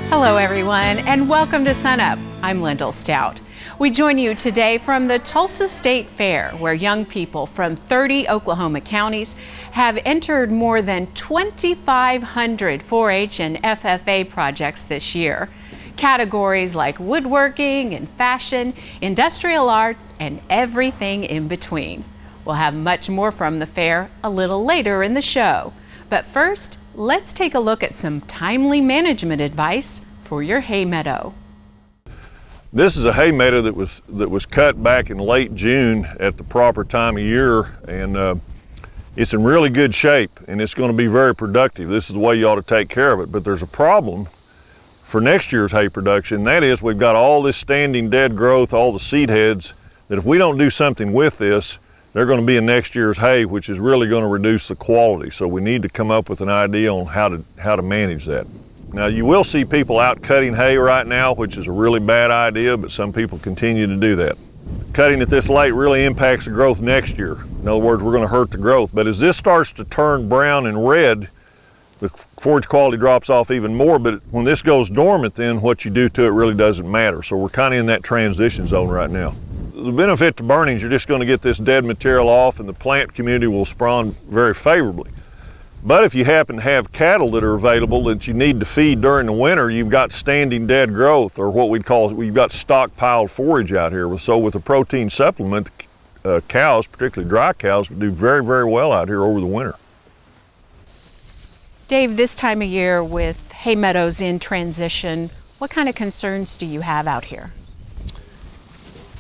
Hello everyone, and welcome to SUNUP. I'm Lyndall Stout. We join you today from the Tulsa State Fair, where young people from 30 Oklahoma counties have entered more than 2,500 4-H and FFA projects this year. Categories like woodworking and fashion, industrial arts, and everything in between. We'll have much more from the fair a little later in the show. But first, let's take a look at some timely management advice for your hay meadow. This is a hay meadow that was cut back in late June at the proper time of year, and it's in really good shape, and it's going to be very productive. This is the way you ought to take care of it. But there's a problem for next year's hay production, and that is we've got all this standing dead growth, all the seed heads, that if we don't do something with this, they're going to be in next year's hay, which is really going to reduce the quality. So we need to come up with an idea on how to manage that. Now, you will see people out cutting hay right now, which is a really bad idea, but some people continue to do that. Cutting it this late really impacts the growth next year. In other words, we're going to hurt the growth. But as this starts to turn brown and red, the forage quality drops off even more. But when this goes dormant, then what you do to it really doesn't matter. So we're kind of in that transition zone right now. The benefit to burning is you're just going to get this dead material off, and the plant community will respond very favorably. But if you happen to have cattle that are available that you need to feed during the winter, you've got standing dead growth, or what we'd call, we've got stockpiled forage out here. So with a protein supplement, cows, particularly dry cows, would do very, very well out here over the winter. Dave, this time of year with hay meadows in transition, what kind of concerns do you have out here?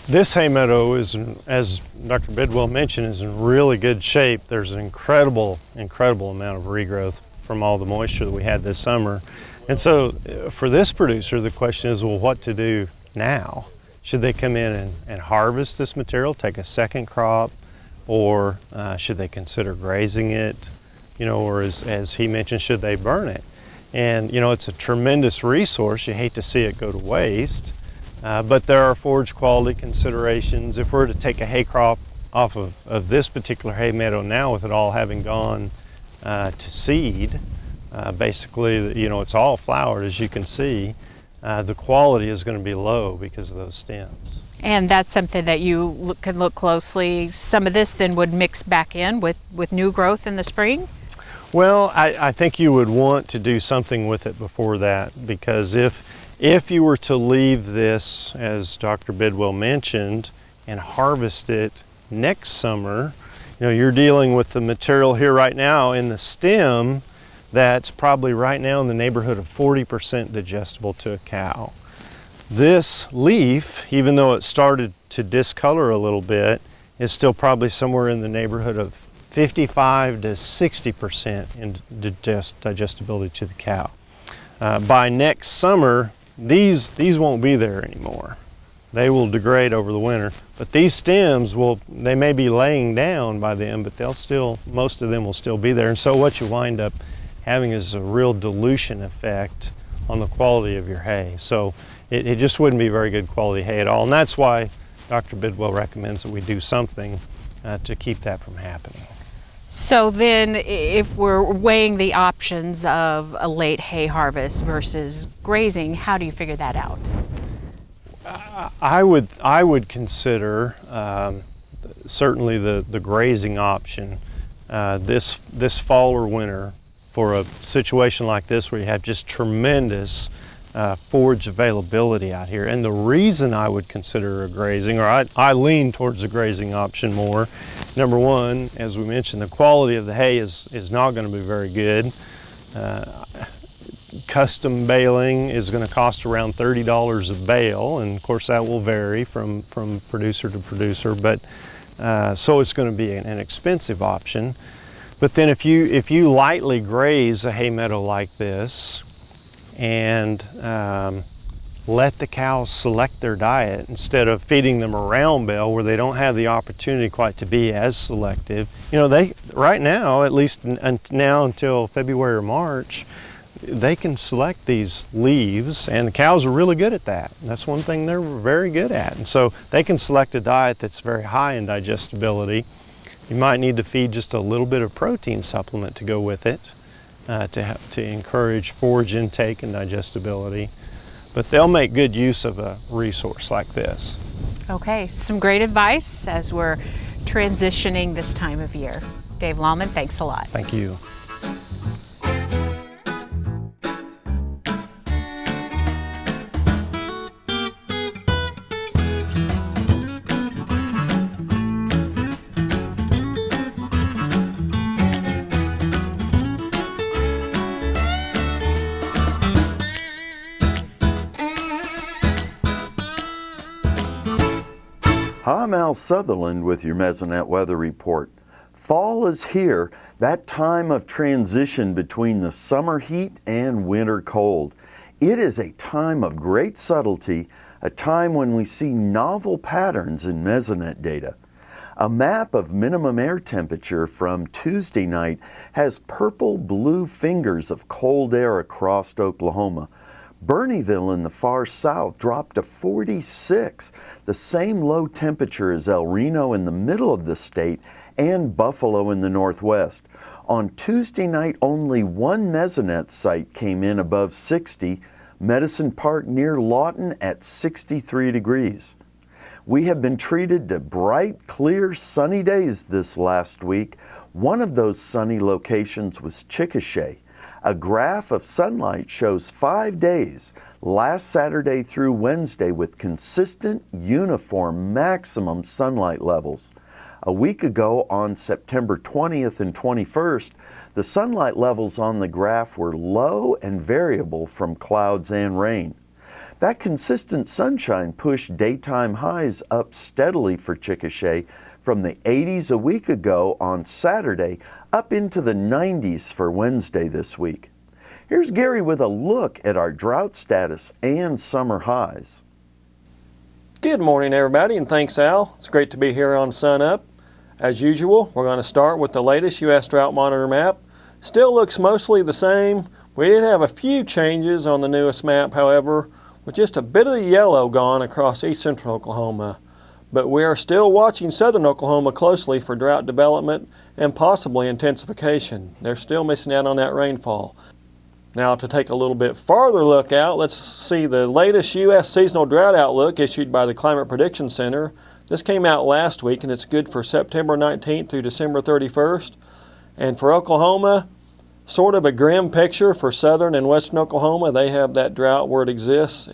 This hay meadow is, as Dr. Bidwell mentioned, is in really good shape. There's an incredible amount of regrowth from all the moisture that we had this summer. And so for this producer, the question is, well, what to do now? Should they come in and harvest this material, take a second crop, or should they consider grazing it? You know, or as he mentioned, should they burn it? And you know, it's a tremendous resource. You hate to see it go to waste. But there are forage quality considerations. If we're to take a hay crop off of this particular hay meadow now, with it all having gone to seed, basically, you know, it's all flowered, as you can see, the quality is going to be low because of those stems. And that's something that you can look closely. Some of this then would mix back in with new growth in the spring? Well, I think you would want to do something with it before that, because if you were to leave this, as Dr. Bidwell mentioned, and harvest it next summer, you know, you're dealing with the material here right now in the stem that's probably right now in the neighborhood of 40% digestible to a cow. This leaf, even though it started to discolor a little bit, is still probably somewhere in the neighborhood of 55 to 60% in digestibility to the cow. By next summer, these won't be there anymore. They will degrade over the winter, but these stems they may be laying down by then, but most of them will still be there. And so what you wind up having is a real dilution effect on the quality of your hay. So it just wouldn't be very good quality hay at all. And that's why Dr. Bidwell recommends that we do something to keep that from happening. So then, if we're weighing the options of a late hay harvest versus grazing, how do you figure that out? I would consider certainly the grazing option this fall or winter for a situation like this where you have just tremendous forage availability out here. And the reason I would consider a grazing, or I lean towards the grazing option more, number one, as we mentioned, the quality of the hay is not going to be very good. Custom baling is going to cost around $30 a bale, and of course that will vary from producer to producer, but so it's going to be an expensive option. But then if you lightly graze a hay meadow like this and let the cows select their diet instead of feeding them a round bale where they don't have the opportunity quite to be as selective. You know, they right now, at least now until February or March, they can select these leaves, and the cows are really good at that. That's one thing they're very good at. And so they can select a diet that's very high in digestibility. You might need to feed just a little bit of protein supplement to go with it to encourage forage intake and digestibility. But they'll make good use of a resource like this. Okay, some great advice as we're transitioning this time of year. Dave Lawman, thanks a lot. Thank you. Hi, I'm Al Sutherland with your Mesonet weather report. Fall is here, that time of transition between the summer heat and winter cold. It is a time of great subtlety, a time when we see novel patterns in Mesonet data. A map of minimum air temperature from Tuesday night has purple-blue fingers of cold air across Oklahoma. Bernieville in the far south dropped to 46, the same low temperature as El Reno in the middle of the state and Buffalo in the northwest. On Tuesday night, only one Mesonet site came in above 60, Medicine Park near Lawton at 63 degrees. We have been treated to bright, clear, sunny days this last week. One of those sunny locations was Chickasha. A graph of sunlight shows 5 days, last Saturday through Wednesday, with consistent, uniform, maximum sunlight levels. A week ago, on September 20th and 21st, the sunlight levels on the graph were low and variable from clouds and rain. That consistent sunshine pushed daytime highs up steadily for Chickasha from the 80s a week ago on Saturday up into the 90s for Wednesday this week. Here's Gary with a look at our drought status and summer highs. Good morning, everybody, and thanks, Al. It's great to be here on SUNUP. As usual, we're going to start with the latest U.S. Drought Monitor map. Still looks mostly the same. We did have a few changes on the newest map, however, with just a bit of the yellow gone across east central Oklahoma. But we are still watching southern Oklahoma closely for drought development and possibly intensification. They're still missing out on that rainfall. Now, to take a little bit farther look out, let's see the latest U.S. seasonal drought outlook issued by the Climate Prediction Center. This came out last week, and it's good for September 19th through December 31st. And for Oklahoma, sort of a grim picture for southern and western Oklahoma. They have that drought where it exists,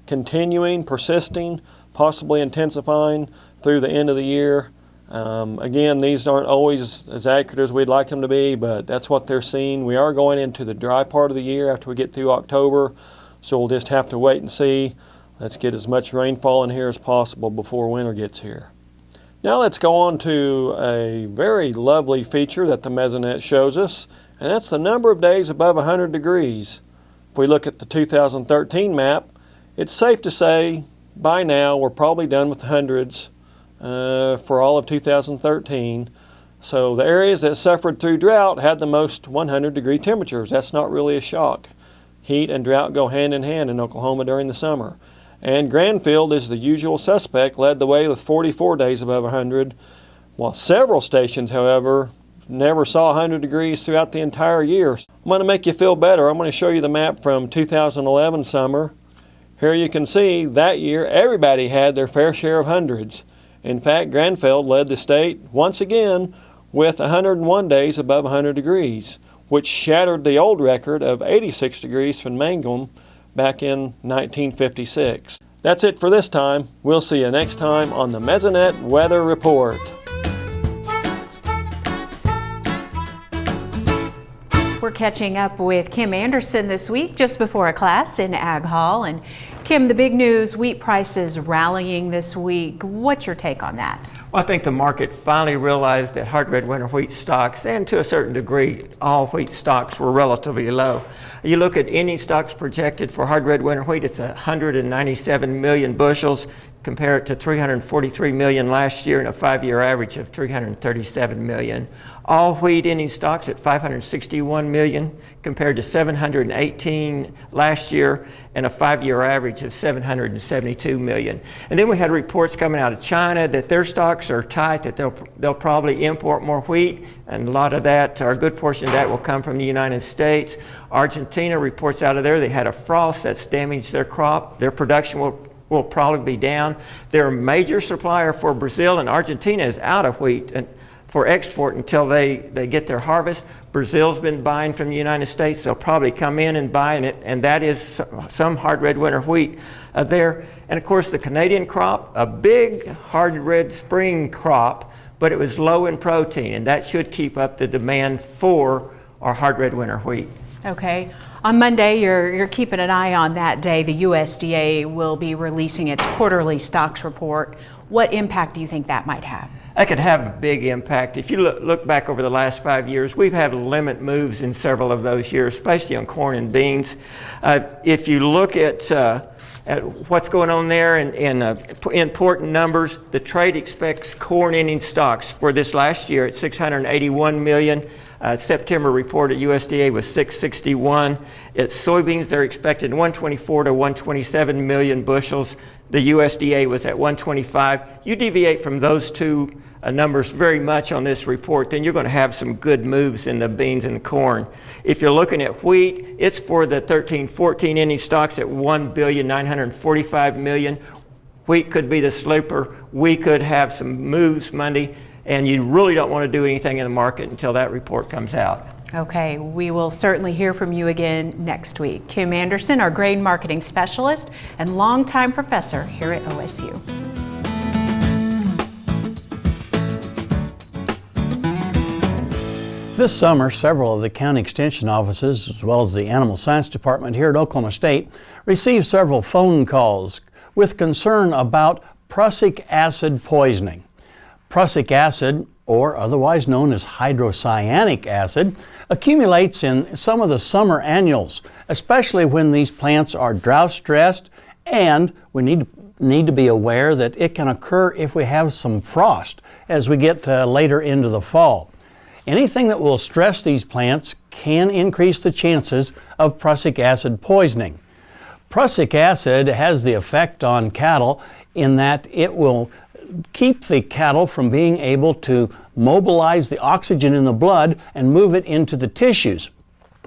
continuing, persisting, possibly intensifying through the end of the year. Again, these aren't always as accurate as we'd like them to be, but that's what they're seeing. We are going into the dry part of the year after we get through October, so we'll just have to wait and see. Let's get as much rainfall in here as possible before winter gets here. Now let's go on to a very lovely feature that the Mesonet shows us, and that's the number of days above 100 degrees. If we look at the 2013 map, it's safe to say by now we're probably done with the hundreds for all of 2013. So the areas that suffered through drought had the most 100-degree temperatures. That's not really a shock. Heat and drought go hand in hand in Oklahoma during the summer. And Granfield is the usual suspect, led the way with 44 days above 100, while several stations, however, never saw 100 degrees throughout the entire year. I'm going to make you feel better. I'm going to show you the map from 2011 summer. Here you can see that year everybody had their fair share of hundreds. In fact, Granfield led the state once again with 101 days above 100 degrees, which shattered the old record of 86 degrees from Mangum back in 1956. That's it for this time. We'll see you next time on the Mesonet Weather Report. We're catching up with Kim Anderson this week just before a class in Ag Hall. And Kim, the big news, wheat prices rallying this week. What's your take on that? Well, I think the market finally realized that hard red winter wheat stocks, and to a certain degree, all wheat stocks were relatively low. You look at ending stocks projected for hard red winter wheat, it's 197 million bushels. Compare it to 343 million last year and a 5-year average of 337 million. All wheat ending stocks at 561 million compared to 718 last year and a 5-year average of 772 million. And then we had reports coming out of China that their stocks are tight, that they'll probably import more wheat, and a lot of that, or a good portion of that, will come from the United States. Argentina reports out of there they had a frost that's damaged their crop. Their production will probably be down. They're a major supplier for Brazil, and Argentina is out of wheat and for export until they get their harvest. Brazil's been buying from the United States. They'll probably come in and buy it, and that is some hard red winter wheat there. And of course the Canadian crop, a big hard red spring crop, but it was low in protein, and that should keep up the demand for our hard red winter wheat. Okay. On Monday, you're keeping an eye on that day. The USDA will be releasing its quarterly stocks report. What impact do you think that might have? That could have a big impact. If you look back over the last 5 years, we've had limit moves in several of those years, especially on corn and beans. If you look at what's going on there in important numbers, the trade expects corn ending stocks for this last year at 681 million. September report at USDA was 661. At soybeans, they're expected 124 to 127 million bushels. The USDA was at 125. You deviate from those two numbers very much on this report, then you're going to have some good moves in the beans and the corn. If you're looking at wheat, it's for the 13-14 ending stocks at 1,945 million. Wheat could be the sleeper. We could have some moves Monday, and you really don't want to do anything in the market until that report comes out. Okay, we will certainly hear from you again next week. Kim Anderson, our grain marketing specialist and longtime professor here at OSU. This summer, several of the county extension offices, as well as the Animal Science Department here at Oklahoma State, received several phone calls with concern about prussic acid poisoning. Prussic acid, or otherwise known as hydrocyanic acid, accumulates in some of the summer annuals, especially when these plants are drought stressed, and we need to be aware that it can occur if we have some frost as we get later into the fall. Anything that will stress these plants can increase the chances of prussic acid poisoning. Prussic acid has the effect on cattle in that it will keep the cattle from being able to mobilize the oxygen in the blood and move it into the tissues.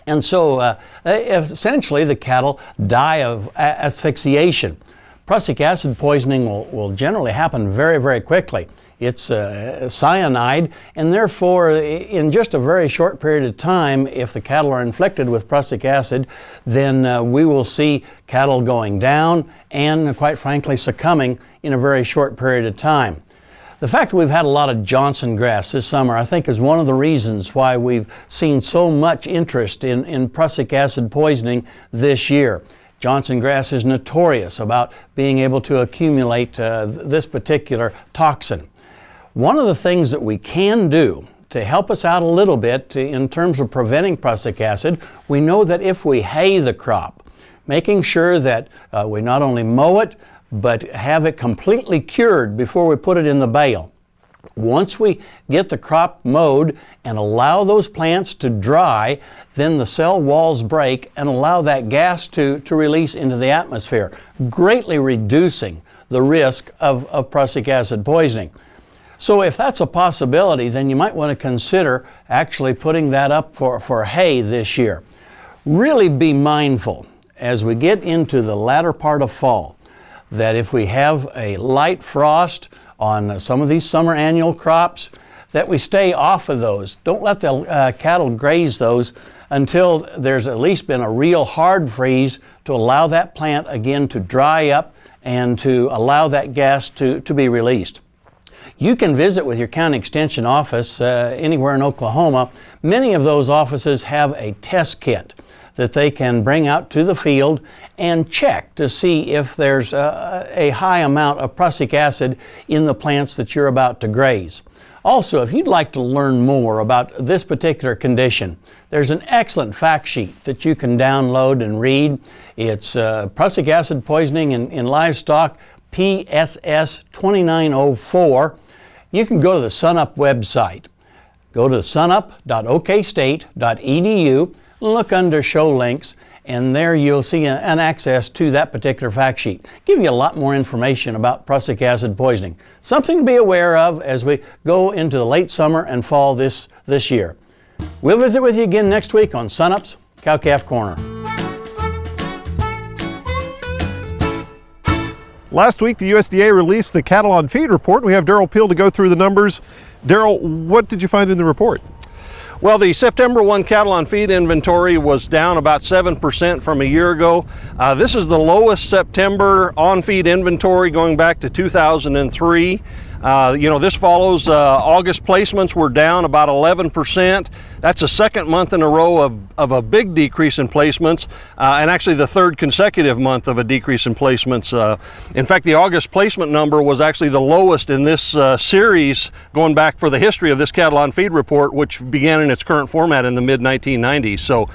And so essentially the cattle die of asphyxiation. Prussic acid poisoning will generally happen very, very quickly. It's cyanide, and therefore in just a very short period of time, if the cattle are infected with prussic acid, then we will see cattle going down and quite frankly succumbing in a very short period of time. The fact that we've had a lot of Johnson grass this summer, I think, is one of the reasons why we've seen so much interest in prussic acid poisoning this year. Johnson grass is notorious about being able to accumulate this particular toxin. One of the things that we can do to help us out a little bit in terms of preventing prussic acid, we know that if we hay the crop, making sure that we not only mow it, but have it completely cured before we put it in the bale. Once we get the crop mowed and allow those plants to dry, then the cell walls break and allow that gas to release into the atmosphere, greatly reducing the risk of prussic acid poisoning. So if that's a possibility, then you might want to consider actually putting that up for hay this year. Really be mindful as we get into the latter part of fall that if we have a light frost on some of these summer annual crops, that we stay off of those. Don't let the cattle graze those until there's at least been a real hard freeze to allow that plant again to dry up and to allow that gas to be released. You can visit with your county extension office anywhere in Oklahoma. Many of those offices have a test kit that they can bring out to the field and check to see if there's a high amount of prussic acid in the plants that you're about to graze. Also, if you'd like to learn more about this particular condition, there's an excellent fact sheet that you can download and read. It's prussic acid poisoning in livestock, PSS 2904. You can go to the SUNUP website. Go to sunup.okstate.edu, look under show links, and there you'll see an access to that particular fact sheet. Give you a lot more information about prussic acid poisoning. Something to be aware of as we go into the late summer and fall this year. We'll visit with you again next week on SUNUP's Cow-Calf Corner. Last week, the USDA released the Cattle on Feed report. We have Darrell Peel to go through the numbers. Darrell, what did you find in the report? Well, the September 1 cattle on feed inventory was down about 7% from a year ago. This is the lowest September on feed inventory going back to 2003. This follows August placements were down about 11%. That's the second month in a row of a big decrease in placements, and actually the third consecutive month of a decrease in placements. In fact, the August placement number was actually the lowest in this series going back for the history of this cattle on feed report, which began in its current format in the mid-1990s. So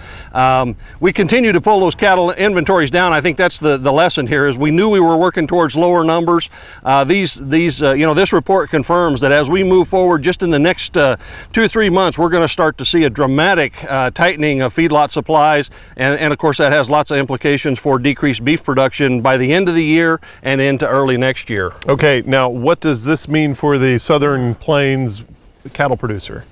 we continue to pull those cattle inventories down. I think that's the lesson here, is we knew we were working towards lower numbers. This report confirms that as we move forward just in the next 2 or 3 months, we're going to start to see a dramatic tightening of feedlot supplies, and of course that has lots of implications for decreased beef production by the end of the year and into early next year. Okay, now what does this mean for the Southern Plains cattle producer?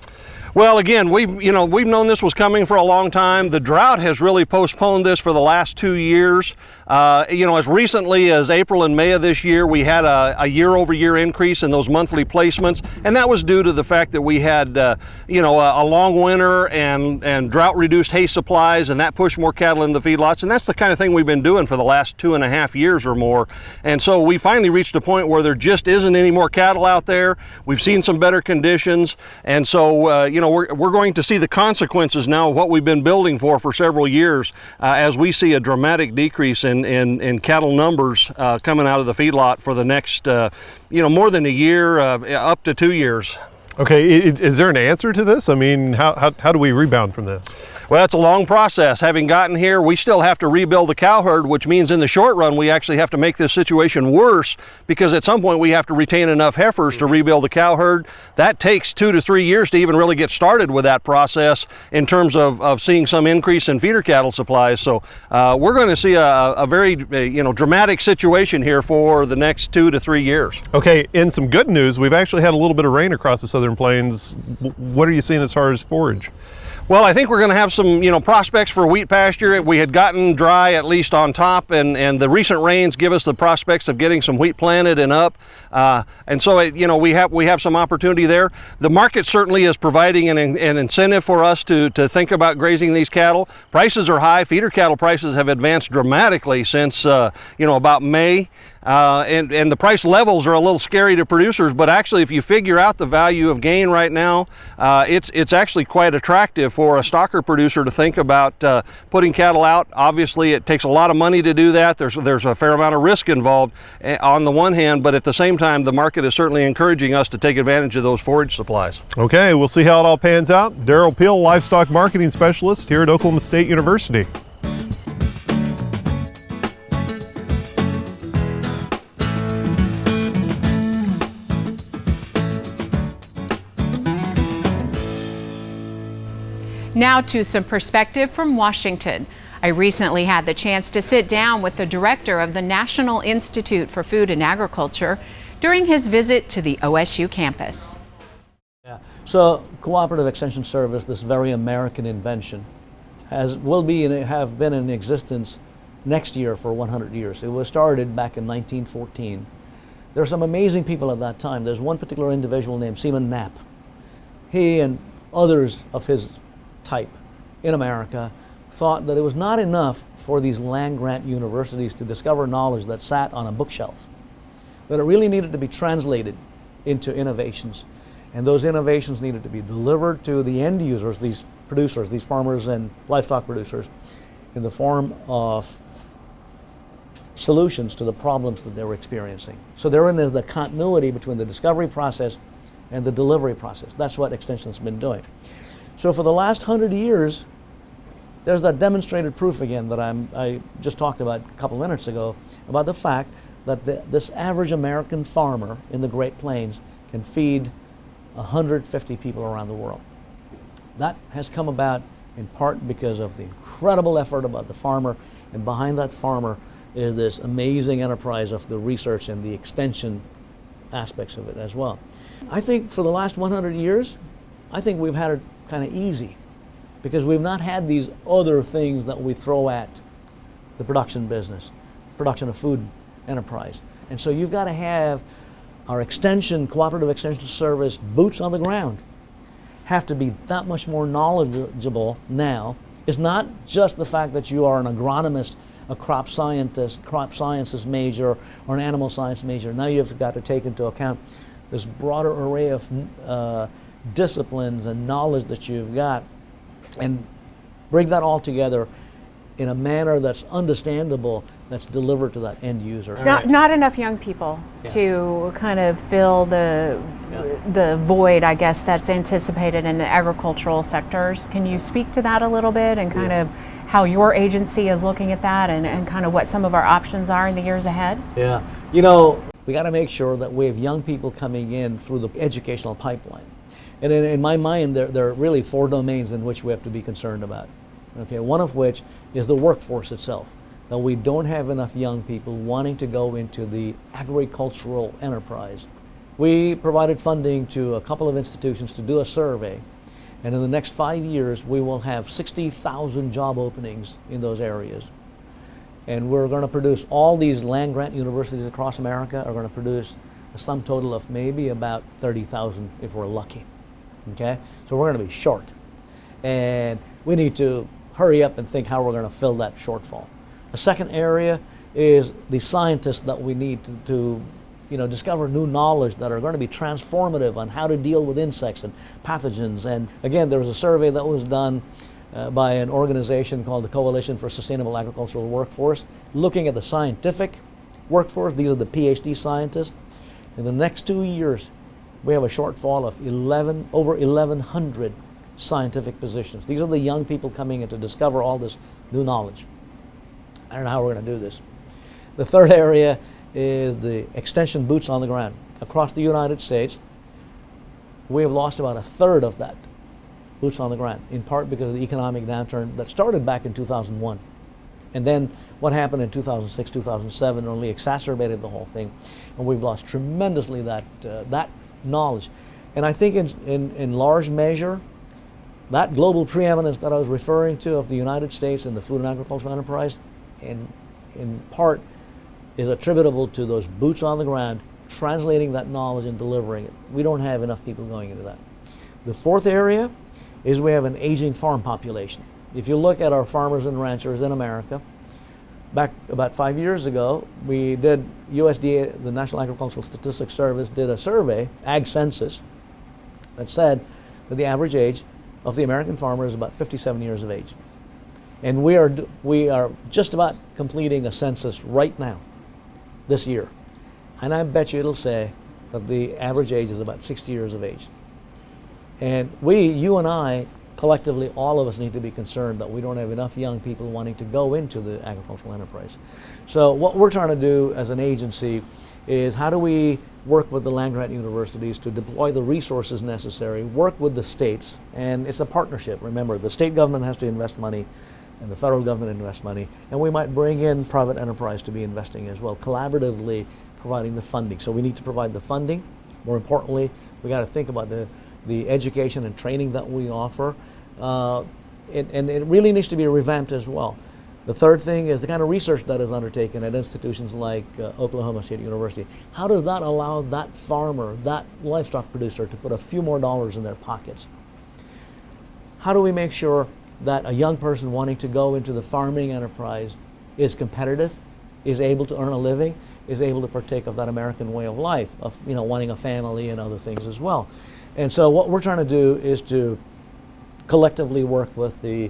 Well, again, we've known this was coming for a long time. The drought has really postponed this for the last 2 years. As recently as April and May of this year, we had a year-over-year increase in those monthly placements, and that was due to the fact that we had, a long winter and drought-reduced hay supplies, and that pushed more cattle in the feedlots, and that's the kind of thing we've been doing for the last 2.5 years or more. And so we finally reached a point where there just isn't any more cattle out there. We've seen some better conditions, and so, we're going to see the consequences now of what we've been building for several years as we see a dramatic decrease in cattle numbers coming out of the feedlot for the next, more than a year, up to 2 years. Okay, is there an answer to this? I mean, how do we rebound from this? Well, it's a long process. Having gotten here, we still have to rebuild the cow herd, which means in the short run, we actually have to make this situation worse, because at some point we have to retain enough heifers to rebuild the cow herd. That takes 2 to 3 years to even really get started with that process in terms of seeing some increase in feeder cattle supplies. So we're going to see a very dramatic situation here for the next 2 to 3 years. Okay, in some good news, we've actually had a little bit of rain across the Southern Plains. What are you seeing as far as forage? Well, I think we're going to have some, prospects for wheat pasture. We had gotten dry at least on top, and the recent rains give us the prospects of getting some wheat planted and up. And so, we have some opportunity there. The market certainly is providing an incentive for us to think about grazing these cattle. Prices are high. Feeder cattle prices have advanced dramatically since, about May. And the price levels are a little scary to producers, but actually if you figure out the value of gain right now, it's actually quite attractive for a stocker producer to think about putting cattle out. Obviously it takes a lot of money to do that. There's a fair amount of risk involved on the one hand, but at the same time the market is certainly encouraging us to take advantage of those forage supplies. Okay, we'll see how it all pans out. Darrell Peel, Livestock Marketing Specialist here at Oklahoma State University. Now to some perspective from Washington. I recently had the chance to sit down with the director of the National Institute for Food and Agriculture during his visit to the OSU campus. Yeah. So Cooperative Extension Service, this very American invention, have been in existence next year for 100 years. It was started back in 1914. There are some amazing people at that time. There's one particular individual named Seaman Knapp. He and others of his type in America thought that it was not enough for these land-grant universities to discover knowledge that sat on a bookshelf, that it really needed to be translated into innovations, and those innovations needed to be delivered to the end users, these producers, these farmers and livestock producers, in the form of solutions to the problems that they were experiencing. So therein is the continuity between the discovery process and the delivery process. That's what Extension's been doing. So for the last 100 years, there's that demonstrated proof again that I just talked about a couple minutes ago about the fact that this average American farmer in the Great Plains can feed 150 people around the world. That has come about in part because of the incredible effort about the farmer, and behind that farmer is this amazing enterprise of the research and the extension aspects of it as well. I think for the last 100 years, I think we've had it kind of easy because we've not had these other things that we throw at the production business, production of food enterprise. And so you've got to have our extension, cooperative extension service, boots on the ground, have to be that much more knowledgeable now. It's not just the fact that you are an agronomist, a crop scientist, crop sciences major, or an animal science major. Now you've got to take into account this broader array of disciplines and knowledge that you've got and bring that all together in a manner that's understandable, that's delivered to that end user. Not enough young people to kind of fill the void, I guess, that's anticipated in the agricultural sectors. Can you speak to that a little bit and kind of how your agency is looking at that and kind of what some of our options are in the years ahead? Yeah, you know, we got to make sure that we have young people coming in through the educational pipeline. And in my mind, there are really 4 domains in which we have to be concerned about. Okay, one of which is the workforce itself. That we don't have enough young people wanting to go into the agricultural enterprise. We provided funding to a couple of institutions to do a survey, and in the next 5 years we will have 60,000 job openings in those areas. And we're going to produce, all these land-grant universities across America are going to produce a sum total of maybe about 30,000 if we're lucky. Okay, so we're going to be short, and we need to hurry up and think how we're going to fill that shortfall. The second area is the scientists that we need to discover new knowledge that are going to be transformative on how to deal with insects and pathogens. And again, there was a survey that was done by an organization called the Coalition for Sustainable Agricultural Workforce, looking at the scientific workforce. These are the PhD scientists. In the next 2 years, we have a shortfall of over 1,100 scientific positions. These are the young people coming in to discover all this new knowledge. I don't know how we're going to do this. The third area is the extension boots on the ground. Across the United States, we have lost about 1/3 of that boots on the ground, in part because of the economic downturn that started back in 2001. And then what happened in 2006, 2007 only exacerbated the whole thing. And we've lost tremendously that knowledge. And I think in large measure, that global preeminence that I was referring to of the United States in the food and agricultural enterprise, in part, is attributable to those boots on the ground, translating that knowledge and delivering it. We don't have enough people going into that. The fourth area is we have an aging farm population. If you look at our farmers and ranchers in America, back about 5 years ago, we did, USDA, the National Agricultural Statistics Service, did a survey, ag census, that said that the average age of the American farmer is about 57 years of age. And we are just about completing a census right now, this year. And I bet you it'll say that the average age is about 60 years of age. And you and I, collectively, all of us need to be concerned that we don't have enough young people wanting to go into the agricultural enterprise. So what we're trying to do as an agency is how do we work with the land-grant universities to deploy the resources necessary, work with the states, and it's a partnership. Remember, the state government has to invest money, and the federal government invests money, and we might bring in private enterprise to be investing as well, collaboratively providing the funding. So we need to provide the funding. More importantly, we got to think about the education and training that we offer, and it really needs to be revamped as well. The third thing is the kind of research that is undertaken at institutions like Oklahoma State University. How does that allow that farmer, that livestock producer, to put a few more dollars in their pockets? How do we make sure that a young person wanting to go into the farming enterprise is competitive, is able to earn a living, is able to partake of that American way of life, of wanting a family and other things as well? And so what we're trying to do is to collectively work with the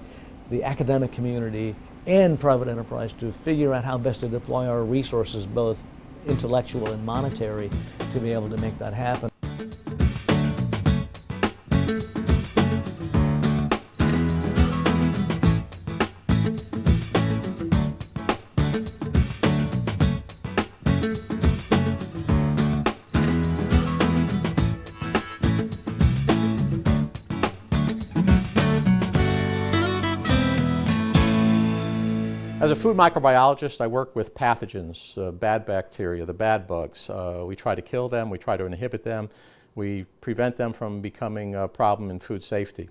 academic community and private enterprise to figure out how best to deploy our resources, both intellectual and monetary, to be able to make that happen. As a food microbiologist, I work with pathogens, bad bacteria, the bad bugs. We try to kill them, we try to inhibit them, we prevent them from becoming a problem in food safety.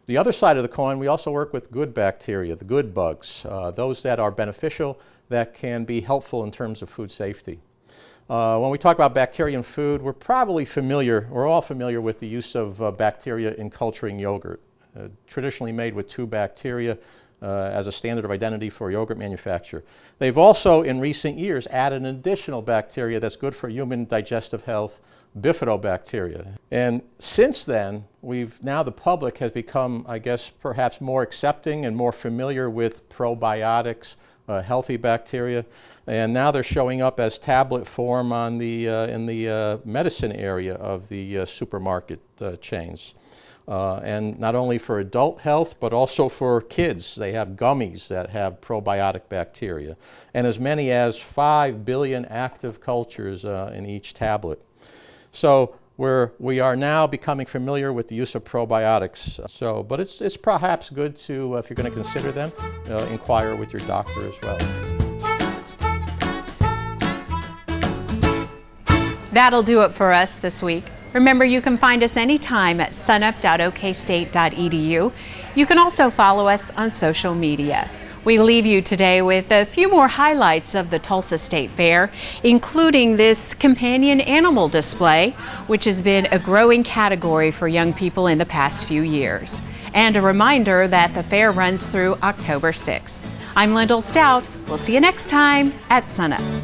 The other side of the coin, we also work with good bacteria, the good bugs, those that are beneficial, that can be helpful in terms of food safety. When we talk about bacteria in food, we're all familiar with the use of bacteria in culturing yogurt, traditionally made with 2 bacteria, as a standard of identity for yogurt manufacture. They've also, in recent years, added an additional bacteria that's good for human digestive health, bifidobacteria. And since then, the public has become, I guess, perhaps more accepting and more familiar with probiotics, healthy bacteria, and now they're showing up as tablet form on in the medicine area of the supermarket chains. And not only for adult health, but also for kids. They have gummies that have probiotic bacteria, and as many as 5 billion active cultures in each tablet. So we are now becoming familiar with the use of probiotics. But it's perhaps good to, if you're going to consider them, inquire with your doctor as well. That'll do it for us this week. Remember, you can find us anytime at sunup.okstate.edu. You can also follow us on social media. We leave you today with a few more highlights of the Tulsa State Fair, including this companion animal display, which has been a growing category for young people in the past few years. And a reminder that the fair runs through October 6th. I'm Lyndall Stout. We'll see you next time at SUNUP.